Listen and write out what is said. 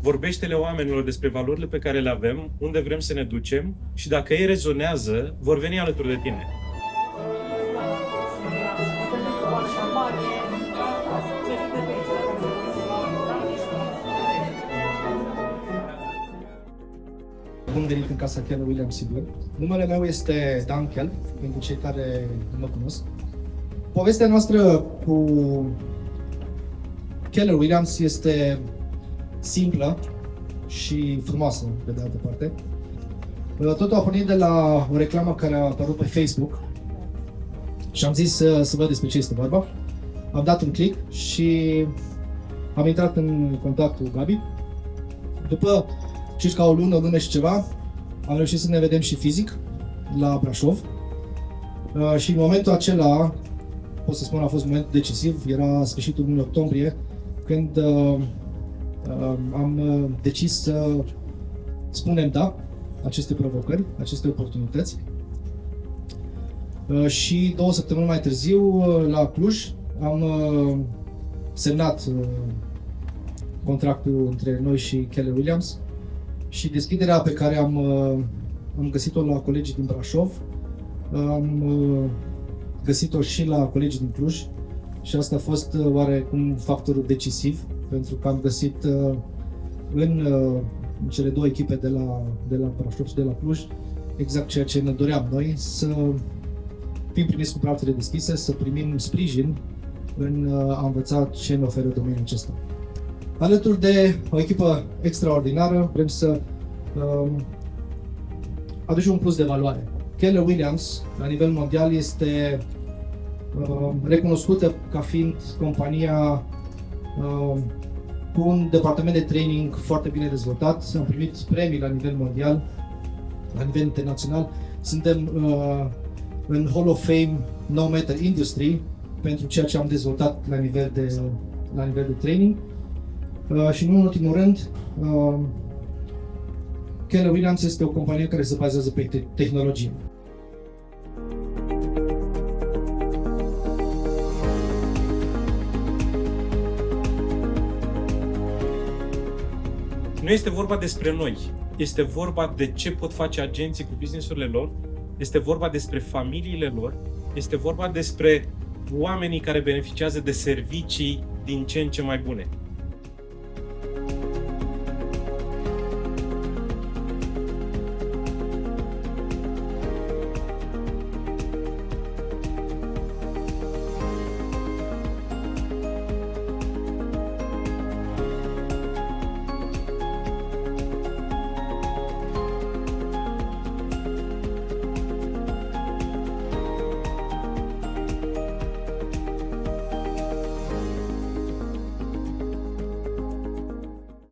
vorbește-le oamenilor despre valorile pe care le avem, unde vrem să ne ducem și dacă ei rezonează, vor veni alături de tine. Bun venit în casa Keller Williams Sigur. Numele meu este Dan Kell, pentru cei care nu mă cunosc. Povestea noastră cu Keller Williams este simplă și frumoasă, pe de altă parte. Totul a pornit de la o reclamă care a apărut pe Facebook și am zis să văd despre ce este vorba. Am dat un click și am intrat în contact cu Gabi. După circa o lună și ceva, am reușit să ne vedem și fizic la Brașov. Și în momentul acela, pot să spun, a fost un moment decisiv, era sfârșitul lunii octombrie, când am decis să spunem da aceste provocări, aceste oportunități. Și 2 săptămâni mai târziu, la Cluj, am semnat contractul între noi și Keller Williams și deschiderea pe care am găsit-o la colegii din Brașov, am găsit-o și la colegii din Cluj și asta a fost oarecum factorul decisiv, pentru că am găsit în cele 2 echipe de la Brașov și de la Cluj exact ceea ce ne doream noi, să fim primiți cu brațele deschise, să primim sprijin în a învăța ce ne oferă domeniul acesta. Alături de o echipă extraordinară, vrem să aducem un plus de valoare. Keller Williams, la nivel mondial, este recunoscută ca fiind compania cu un departament de training foarte bine dezvoltat. Am primit premii la nivel mondial, la nivel internațional. Suntem în Hall of Fame No Matter Industry pentru ceea ce am dezvoltat la nivel de training. Și nu în ultimul rând, Keller Williams este o companie care se bazează pe tehnologie. Nu este vorba despre noi, este vorba de ce pot face agenții cu business-urile lor, este vorba despre familiile lor, este vorba despre oamenii care beneficiază de servicii din ce în ce mai bune.